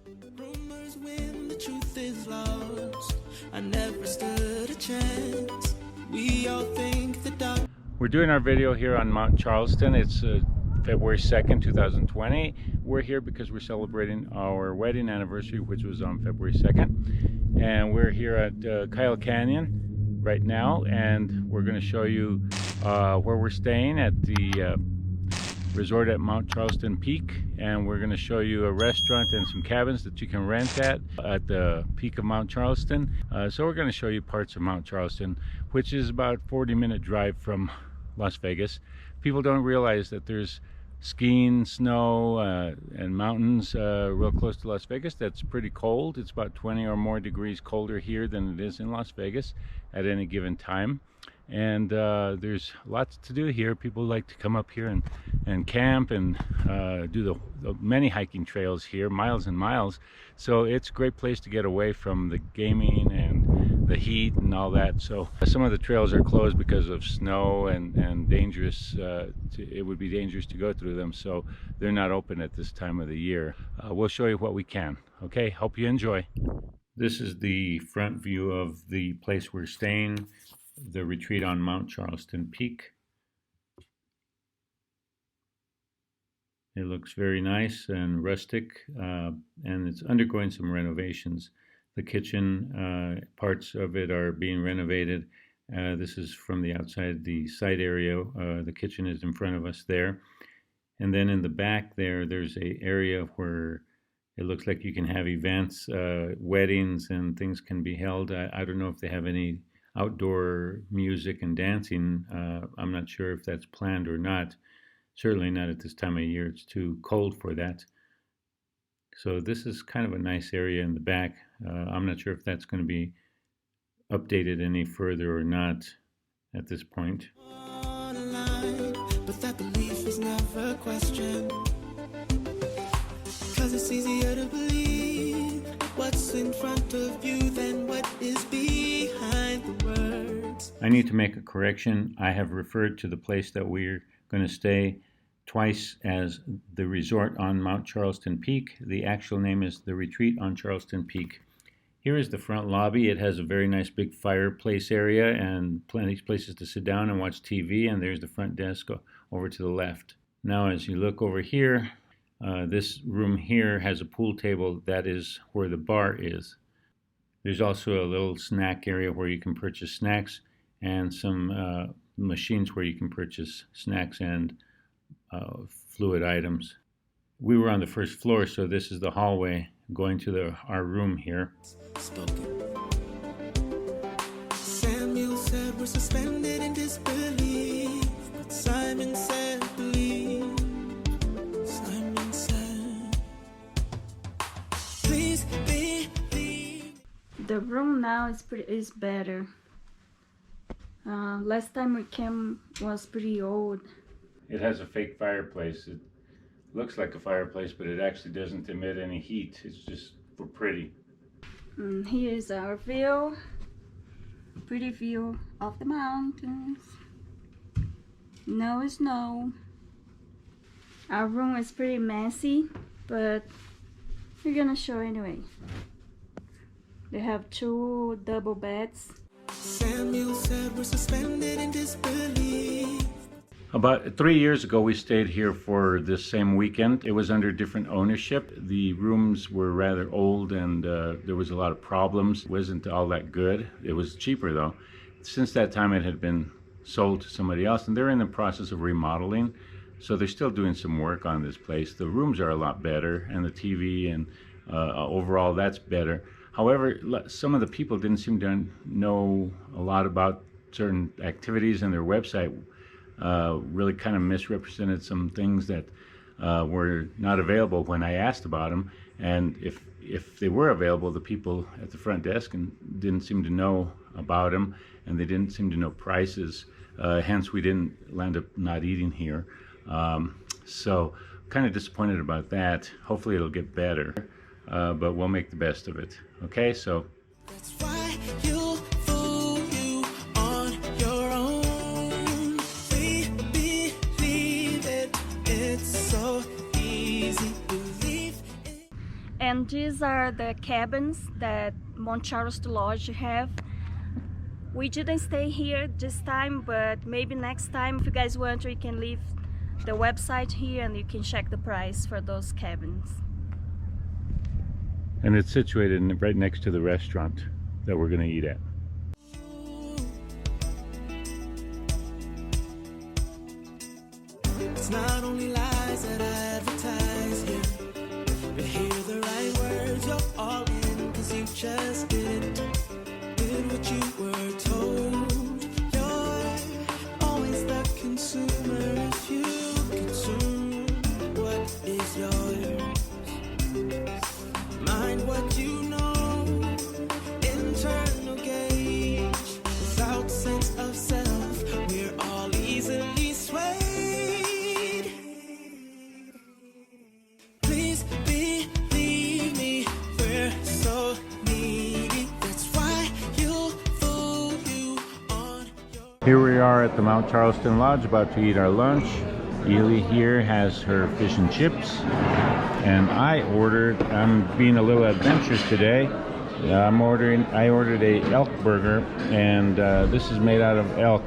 Rumors when the truth is lost. I never stood a chance. We all think the dark. We're doing our video here on Mount Charleston. It's February 2nd, 2020. We're here because we're celebrating our wedding anniversary, which was on February 2nd. And we're here at Kyle Canyon right now, and we're going to show you where we're staying at the resort at Mount Charleston Peak, and we're going to show you a restaurant and some cabins that you can rent at the peak of Mount Charleston. So we're going to show you parts of Mount Charleston, which is about a 40-minute drive from Las Vegas. People don't realize that there's skiing, snow, and mountains real close to Las Vegas. That's pretty cold. It's about 20 or more degrees colder here than it is in Las Vegas at any given time. And there's lots to do here. People like to come up here and camp and do the many hiking trails here, miles and miles. So it's a great place to get away from the gaming and the heat and all that. So some of the trails are closed because of snow and dangerous. It would be dangerous to go through them, so they're not open at this time of the year. We'll show you what we can. Okay, hope you enjoy. This is the front view of the place we're staying, the retreat on Mount Charleston Peak. It looks very nice and rustic, and it's undergoing some renovations. The kitchen, parts of it are being renovated. This is from the outside, the side area. The kitchen is in front of us there. And then in the back there's an area where it looks like you can have events, weddings, and things can be held. I don't know if they have any outdoor music and dancing. I'm not sure if that's planned or not. Certainly not at this time of year. It's too cold for that. So this is kind of a nice area in the back. I'm not sure if that's going to be updated any further or not at this point. But that belief is never questioned, 'cause it's easier to believe what's in front of you than what is behind the words. I need to make a correction. I have referred to the place that we're going to stay twice as the resort on Mount Charleston Peak. The actual name is the retreat on Charleston Peak. Here is the front lobby. It has a very nice big fireplace area and plenty of places to sit down and watch TV, and there's the front desk over to the left. Now as you look over here, this room here has a pool table. That is where the bar is. There's also a little snack area where you can purchase snacks, and some machines where you can purchase snacks and fluid items. We were on the first floor, so this is the hallway going to our room here. Samuel said we're suspended in disbelief, but Simon said believe. Simon said, please believe. The room now is better. Last time we came was pretty old. It has a fake fireplace. It looks like a fireplace, but it actually doesn't emit any heat. It's just for pretty. Here is our view. Pretty view of the mountains. No snow. Our room is pretty messy, but we're gonna show anyway. They have 2 double beds. Samuel said we're suspended in disbelief. About 3 years ago, we stayed here for this same weekend. It was under different ownership. The rooms were rather old, and there was a lot of problems. It wasn't all that good. It was cheaper though. Since that time, it had been sold to somebody else, and they're in the process of remodeling. So they're still doing some work on this place. The rooms are a lot better, and the TV and overall that's better. However, some of the people didn't seem to know a lot about certain activities, and their website really kind of misrepresented some things that were not available when I asked about them. And if they were available, the people at the front desk didn't seem to know about them, and they didn't seem to know prices. Hence, we didn't land up not eating here. So kind of disappointed about that. Hopefully it'll get better, but we'll make the best of it. Okay, so. That's why you'll fool you on your own. We believe it. It's so easy. Believe it. And these are the cabins that Mount Charleston Lodge have. We didn't stay here this time, but maybe next time, if you guys want, you can leave the website here and you can check the price for those cabins. And it's situated right next to the restaurant that we're going to eat at. It's not only lies that I advertise here, but hear the right words, you're all in, cause you just did what you were told. You're always the consumer if you consume what is yours. Mind what you know, internal gauge, without sense of self, we're all easily swayed. Please believe me, we're so needy, that's why you'll fool you on your... Here we are at the Mount Charleston Lodge, about to eat our lunch. Ely here has her fish and chips, and I'm being a little adventurous today. I ordered a elk burger, and this is made out of elk,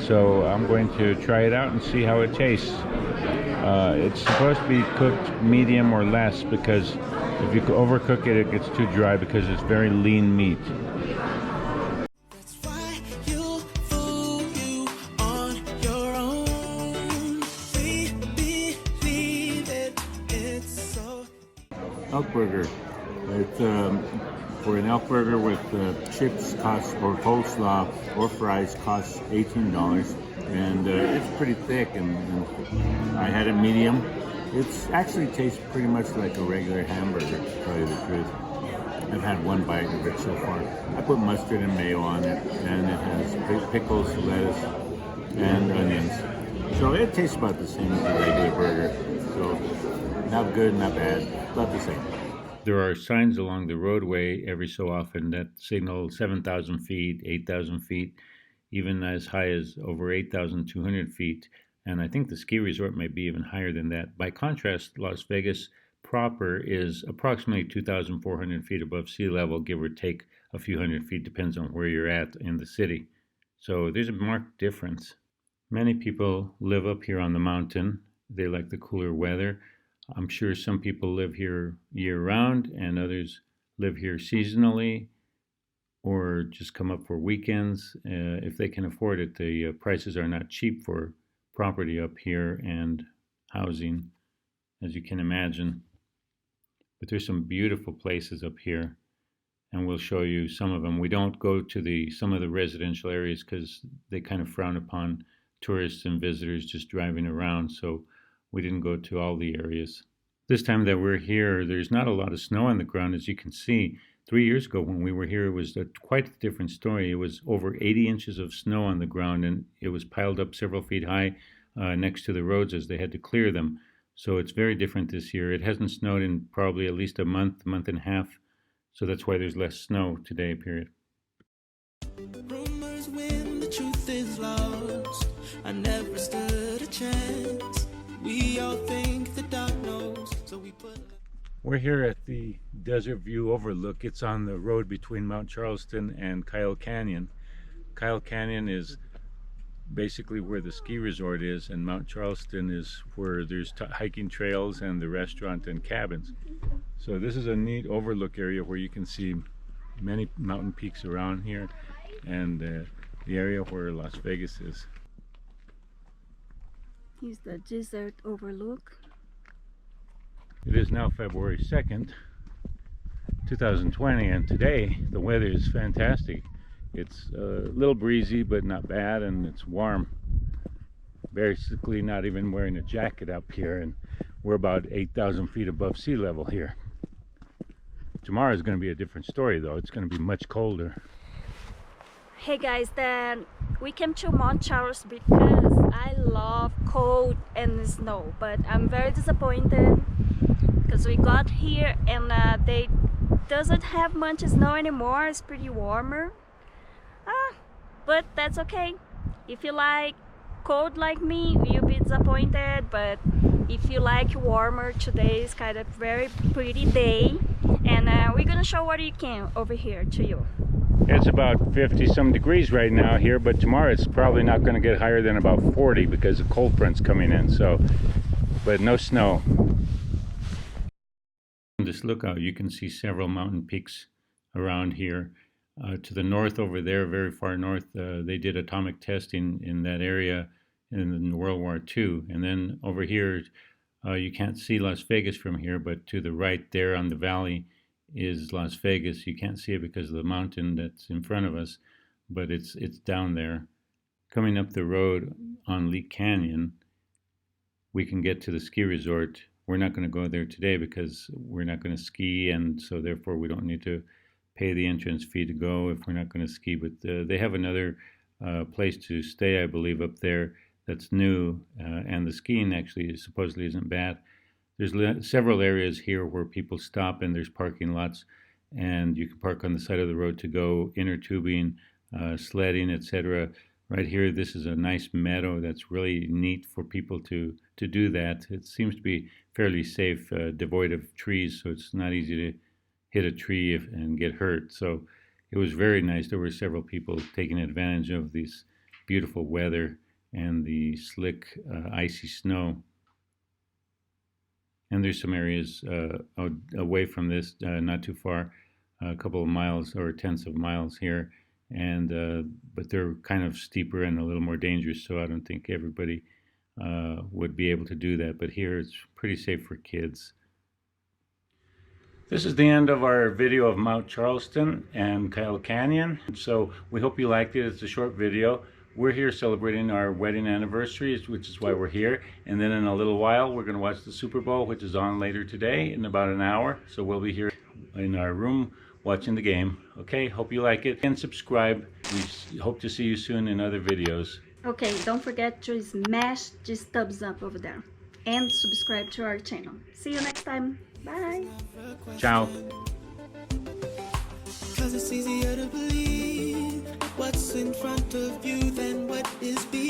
so I'm going to try it out and see how it tastes. It's supposed to be cooked medium or less, because if you overcook it, it gets too dry because it's very lean meat. That's why you'll fool you on your own. We believe it, it's so... Elk burger. It's for an elk burger with chips costs, or coleslaw or fries, costs $18, and it's pretty thick, and I had it medium. It's actually tastes pretty much like a regular hamburger, to tell you the truth. I've had one bite of it so far. I put mustard and mayo on it, and it has pickles, lettuce, and onions. So it tastes about the same as a regular burger. So not good, not bad, about the same. There are signs along the roadway every so often that signal 7,000 feet, 8,000 feet, even as high as over 8,200 feet. And I think the ski resort might be even higher than that. By contrast, Las Vegas proper is approximately 2,400 feet above sea level, give or take a few hundred feet, depends on where you're at in the city. So there's a marked difference. Many people live up here on the mountain. They like the cooler weather. I'm sure some people live here year-round, and others live here seasonally or just come up for weekends. If they can afford it, the prices are not cheap for property up here and housing, as you can imagine. But there's some beautiful places up here, and we'll show you some of them. We don't go to some of the residential areas because they kind of frown upon tourists and visitors just driving around, so we didn't go to all the areas. This time that we're here, there's not a lot of snow on the ground, as you can see. 3 years ago when we were here, it was quite a different story. It was over 80 inches of snow on the ground, and it was piled up several feet high next to the roads as they had to clear them. So it's very different this year. It hasn't snowed in probably at least a month and a half, so that's why there's less snow today, period. Rumors when the truth is lost, I never stood a chance. We all think the dark knows, so we put... We're here at the Desert View Overlook. It's on the road between Mount Charleston and Kyle Canyon. Kyle Canyon is basically where the ski resort is, and Mount Charleston is where there's hiking trails and the restaurant and cabins. So this is a neat overlook area where you can see many mountain peaks around here, and the area where Las Vegas is. Here's the desert overlook. It is now February 2nd, 2020, and today the weather is fantastic. It's a little breezy, but not bad, and it's warm. Basically not even wearing a jacket up here, and we're about 8,000 feet above sea level here. Tomorrow is going to be a different story, though. It's going to be much colder. Hey guys, then we came to Mount Charleston because I love cold and snow, but I'm very disappointed because we got here and they doesn't have much snow anymore. It's pretty warmer, but that's okay. If you like cold like me, you'll be disappointed, but if you like warmer, today is kind of very pretty day, and we're gonna show what you can over here to you. It's about 50 some degrees right now here, but tomorrow it's probably not going to get higher than about 40 because the cold front's coming in. So, but no snow. From this lookout, you can see several mountain peaks around here. To the north over there, very far north, they did atomic testing in that area in World War II. And then over here, you can't see Las Vegas from here, but to the right there on the valley is Las Vegas. You can't see it because of the mountain that's in front of us, but it's down there. Coming up the road on Leak Canyon, we can get to the ski resort. We're not going to go there today because we're not going to ski, and so therefore we don't need to pay the entrance fee to go if we're not going to ski. But they have another place to stay, I believe, up there that's new, and the skiing actually supposedly isn't bad. There's several areas here where people stop, and there's parking lots, and you can park on the side of the road to go inner tubing, sledding, etc. Right here, this is a nice meadow that's really neat for people to do that. It seems to be fairly safe, devoid of trees, so it's not easy to hit a tree and get hurt. So it was very nice. There were several people taking advantage of this beautiful weather and the slick, icy snow. And there's some areas away from this, not too far, a couple of miles or tenths of miles here, and but they're kind of steeper and a little more dangerous, so I don't think everybody would be able to do that. But here it's pretty safe for kids. This is the end of our video of Mount Charleston and Kyle Canyon. So we hope you liked it. It's a short video. We're here celebrating our wedding anniversary, which is why we're here. And then in a little while, we're going to watch the Super Bowl, which is on later today in about an hour. So we'll be here in our room watching the game. Okay, hope you like it. And subscribe. We hope to see you soon in other videos. Okay, don't forget to smash this thumbs up over there. And subscribe to our channel. See you next time. Bye. Ciao. 'Cause it's easier to believe what's in front of you than what is behind.